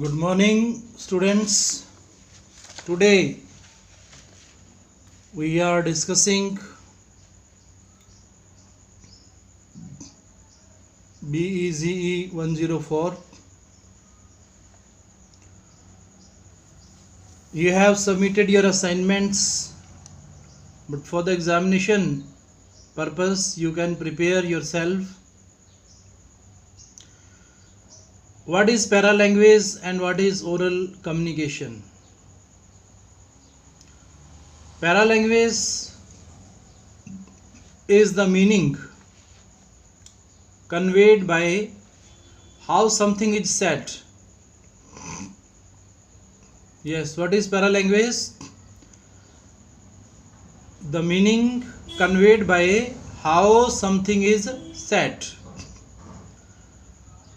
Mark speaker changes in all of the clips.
Speaker 1: Good morning, students. Today we are discussing BEZE 104. You have submitted your assignments, but for the examination purpose, you can prepare yourself. What is paralanguage and what is oral communication? Paralanguage is the meaning conveyed by how something is said. Yes, what is paralanguage? The meaning conveyed by how something is said.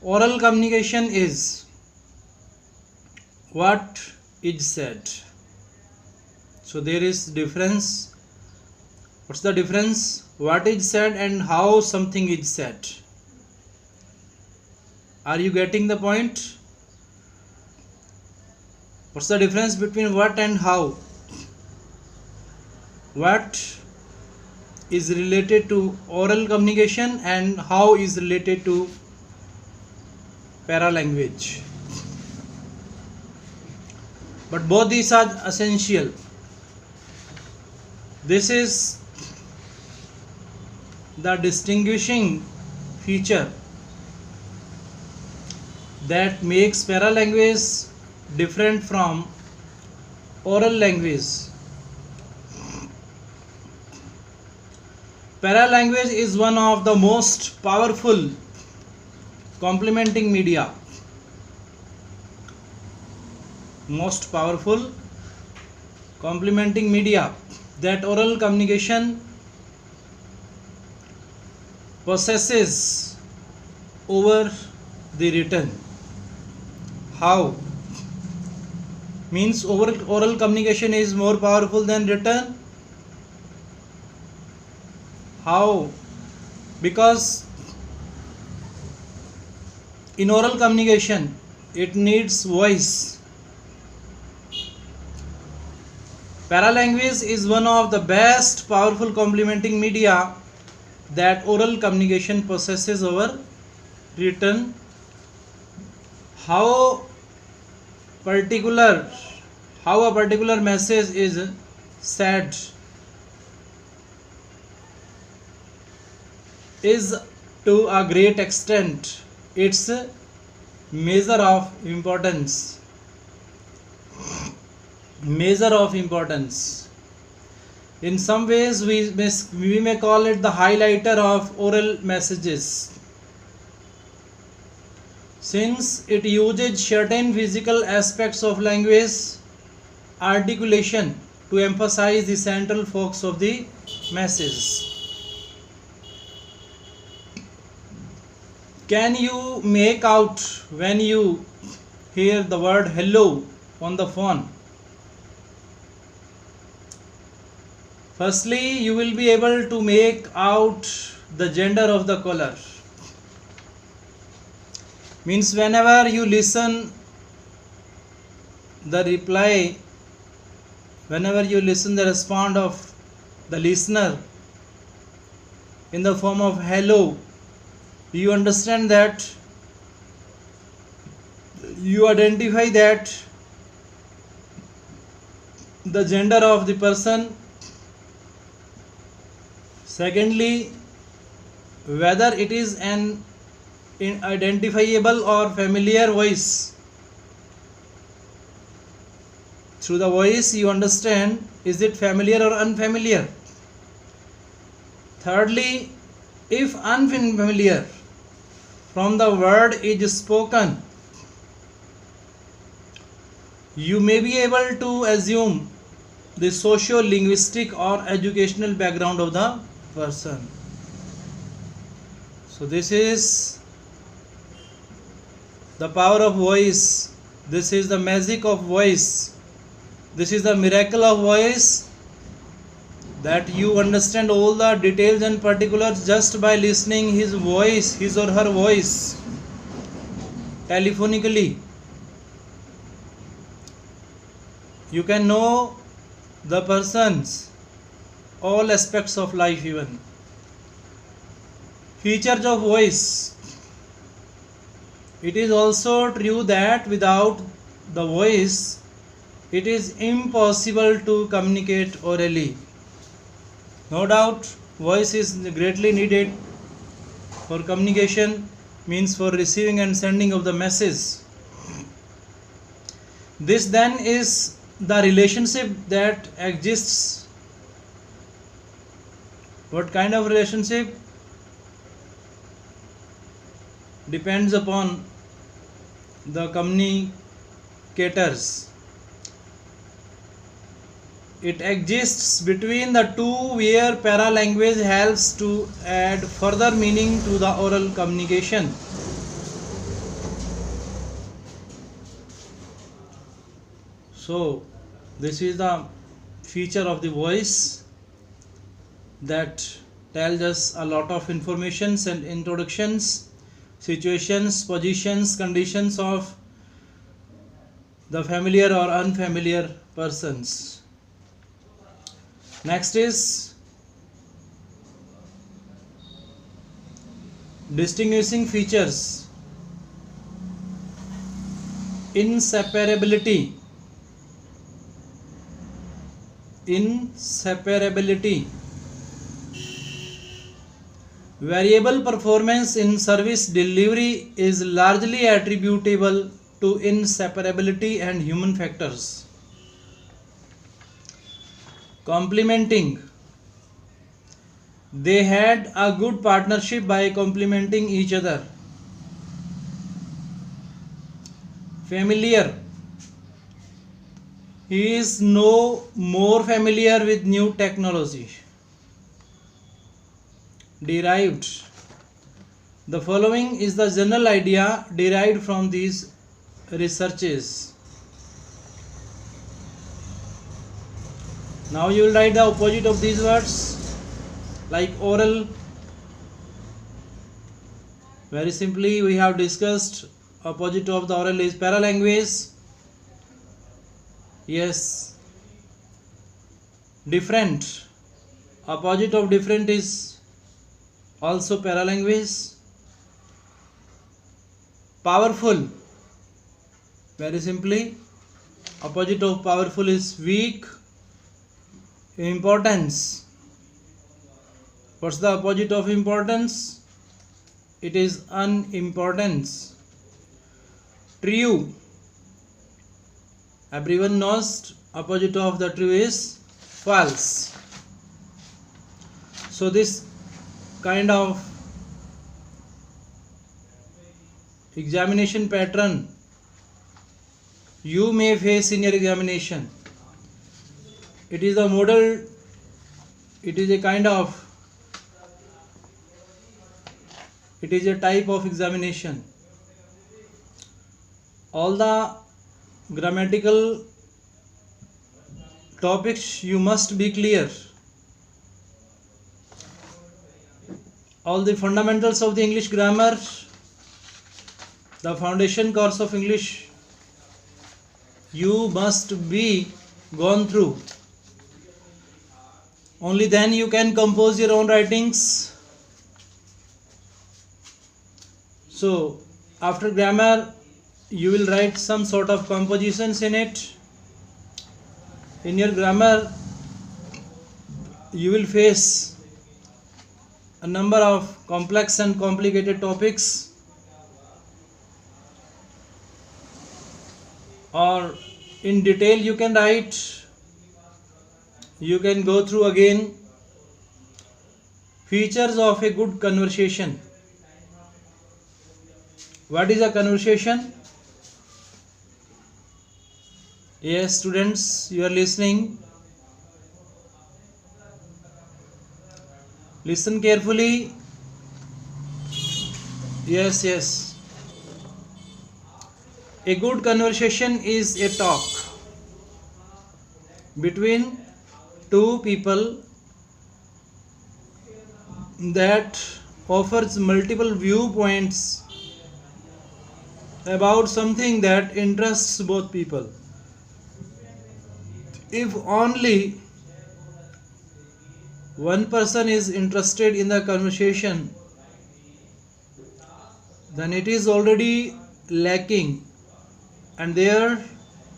Speaker 1: Oral communication is what is said. So there is difference. What's the difference? What is said and how something is said. Are you getting the point? What's the difference between what and how? What is related to oral communication and how is related to paralanguage. But both these are essential. This is the distinguishing feature that makes paralanguage different from oral language. Paralanguage is one of the most powerful complementing media. Most powerful complementing media that oral communication possesses over the written. How? Means oral communication is more powerful than written. How? Because in oral communication it needs voice. Paralanguage is one of the best powerful complementing media that oral communication possesses over written. How a particular message is said is to a great extent its measure of importance. In some ways we may call it the highlighter of oral messages, since it uses certain physical aspects of language articulation to emphasize the central focus of the message. Can you make out when you hear the word hello on the phone? Firstly, you will be able to make out the gender of the caller. Means whenever you listen the reply, whenever you listen the response of the listener in the form of hello, you understand that, you identify that the gender of the person. Secondly, whether it is an identifiable or familiar voice. Through the voice you understand, is it familiar or unfamiliar. Thirdly, if unfamiliar from the word is spoken, you may be able to assume the socio-linguistic or educational background of the person. So this is the power of voice. This is the magic of voice. This is the miracle of voice, that you understand all the details and particulars just by listening his voice, his or her voice telephonically. You can know the person's all aspects of life even. Features of voice. It is also true that without the voice, it is impossible to communicate orally. No doubt, voice is greatly needed for communication, means for receiving and sending of the message. This then is the relationship that exists. What kind of relationship? Depends upon the communicators. It exists between the two where paralanguage helps to add further meaning to the oral communication. So, this is the feature of the voice that tells us a lot of informations and introductions, situations, positions, conditions of the familiar or unfamiliar persons. Next is distinguishing features. Inseparability. Variable performance in service delivery is largely attributable to inseparability and human factors. Complementing. They had a good partnership by complementing each other. Familiar. He is no more familiar with new technology. Derived. The following is the general idea derived from these researches. Now you will write the opposite of these words, like oral. Very simply, we have discussed opposite of the oral is paralanguage. Yes. Different. Opposite of different is also paralanguage. Powerful. Very simply, opposite of powerful is weak. Importance. What's the opposite of importance? It is unimportance. True. Everyone knows opposite of the true is false. So this kind of examination pattern you may face in your examination. It is a model, it is a kind of, it is a type of examination. All the grammatical topics you must be clear. All the fundamentals of the English grammar, the foundation course of English, you must be gone through. Only then you can compose your own writings. So after grammar you will write some sort of compositions in it. In your grammar you will face a number of complex and complicated topics, or in detail you can write. You can go through again features of a good conversation. What is a conversation? Yes, students, you are listening. Listen carefully. Yes. A good conversation is a talk between two people that offers multiple viewpoints about something that interests both people. if only one person is interested in the conversation, then it is already lacking and there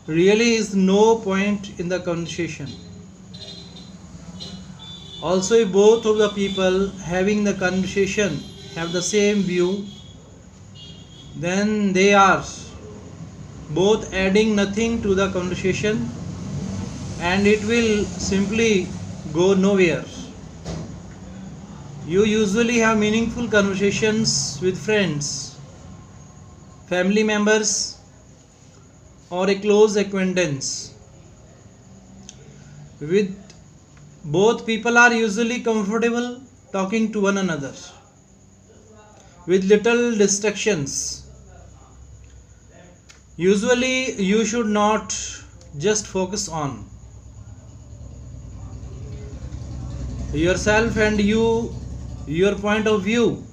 Speaker 1: really is no point in the conversation. Also, if both of the people having the conversation have the same view, then they are both adding nothing to the conversation and it will simply go nowhere. You usually have meaningful conversations with friends, family members, or a close acquaintance. With both people are usually comfortable talking to one another with little distractions. Usually, you should not just focus on yourself and your point of view,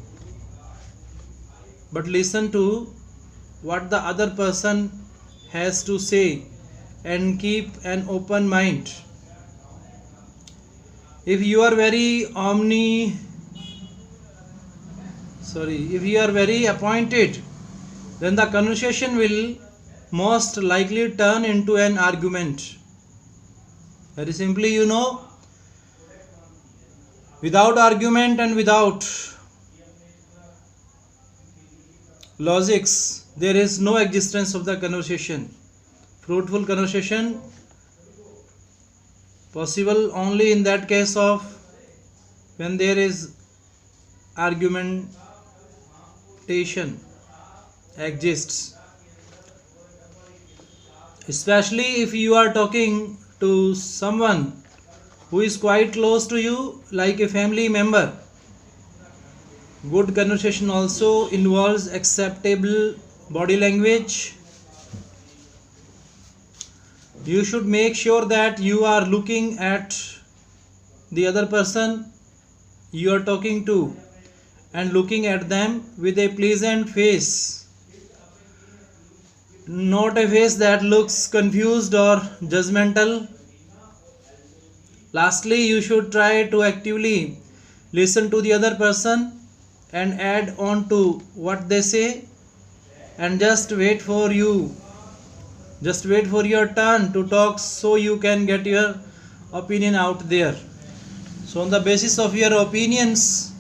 Speaker 1: but listen to what the other person has to say and keep an open mind. If you are very appointed, then the conversation will most likely turn into an argument. Very simply, without argument and without logics, there is no existence of the conversation. Fruitful conversation possible only in that case of when there is argumentation exists. Especially if you are talking to someone who is quite close to you, like a family member. Good conversation also involves acceptable body language. You should make sure that you are looking at the other person you are talking to and looking at them with a pleasant face, not a face that looks confused or judgmental. Lastly, you should try to actively listen to the other person and add on to what they say and just wait for your turn to talk so you can get your opinion out there. So on the basis of your opinions,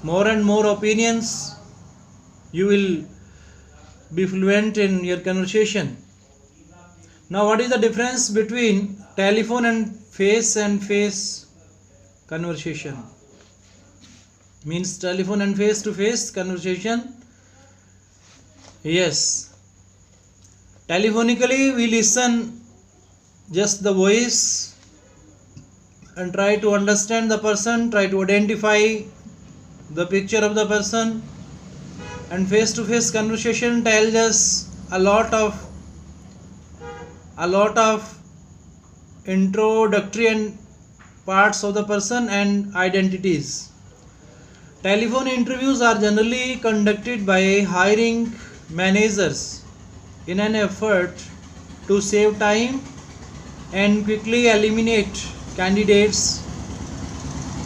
Speaker 1: more and more opinions, you will be fluent in your conversation. Now, what is the difference between telephone and face conversation? Means telephone and face to face conversation. Yes, telephonically we listen just the voice and try to understand the person, try to identify the picture of the person, and face to face conversation tells us a lot of introductory and parts of the person and identities. Telephone interviews are generally conducted by hiring managers in an effort to save time and quickly eliminate candidates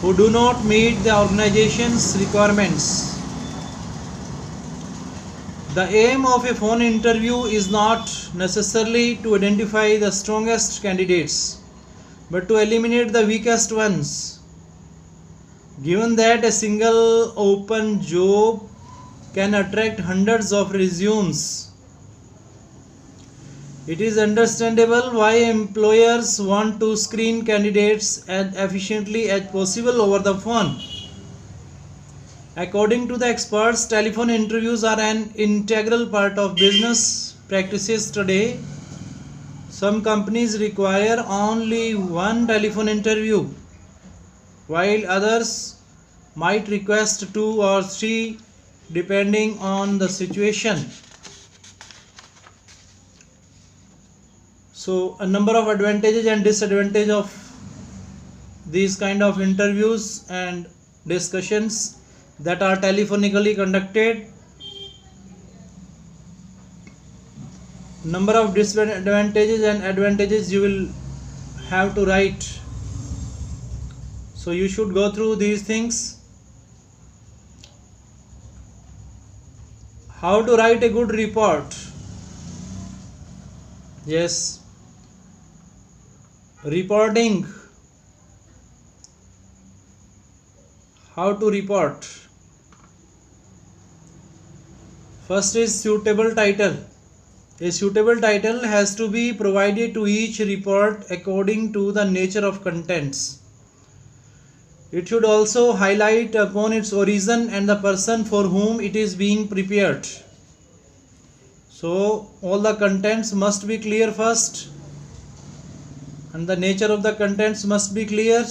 Speaker 1: who do not meet the organization's requirements. The aim of a phone interview is not necessarily to identify the strongest candidates, but to eliminate the weakest ones. Given that a single open job can attract hundreds of resumes, it is understandable why employers want to screen candidates as efficiently as possible over the phone. According to the experts, telephone interviews are an integral part of business practices today. Some companies require only one telephone interview, while others might request 2 or 3 depending on the situation. So a number of advantages and disadvantages of these kind of interviews and discussions that are telephonically conducted. number of disadvantages and advantages you will have to write. So you should go through these things. How to write a good report? Yes, reporting. How to report? First is suitable title. A suitable title has to be provided to each report according to the nature of contents. It should also highlight upon its origin and the person for whom it is being prepared. So all the contents must be clear first, and the nature of the contents must be clear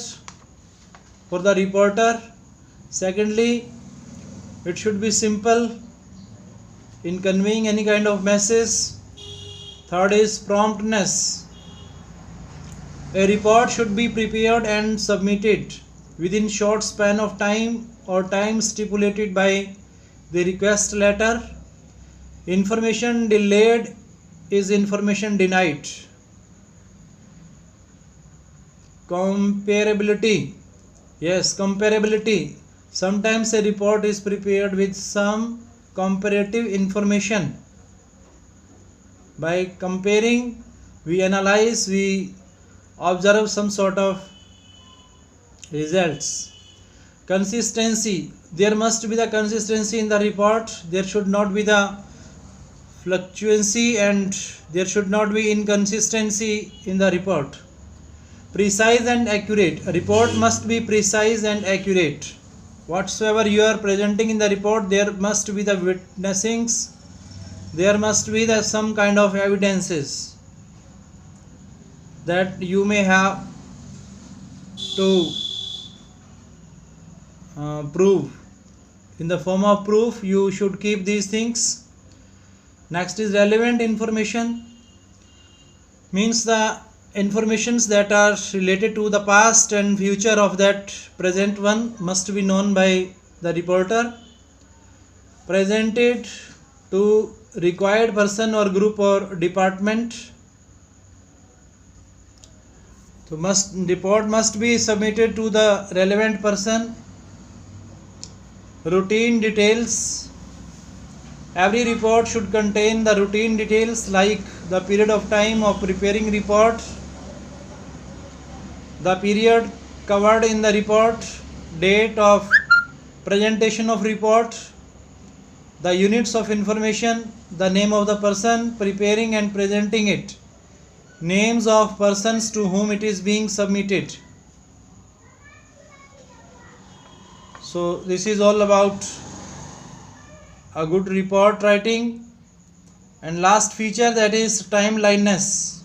Speaker 1: for the reporter. Secondly, it should be simple in conveying any kind of message. Third is promptness. A report should be prepared and submitted within short span of time or time stipulated by the request letter. Information delayed is information denied. Comparability. Yes, comparability. Sometimes a report is prepared with some comparative information. By comparing, we analyze, we observe some sort of results. Consistency. There must be the consistency in the report. There should not be the fluctuancy and there should not be inconsistency in the report. Precise and accurate. A report must be precise and accurate. Whatsoever you are presenting in the report, there must be the witnessings, there must be the some kind of evidences that you may have to prove. In the form of proof, you should keep these things. Next is relevant information. Means the informations that are related to the past and future of that present one must be known by the reporter. Presented to required person or group or department. So report must be submitted to the relevant person. Routine details. Every report should contain the routine details like the period of time of preparing report, the period covered in the report, date of presentation of report, the units of information, the name of the person preparing and presenting it, names of persons to whom it is being submitted. So this is all about a good report writing. And last feature, that is timeliness.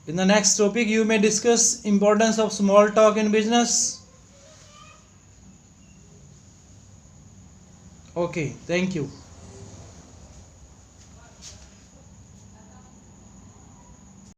Speaker 1: In the next topic you may discuss importance of small talk in business. Okay, thank you.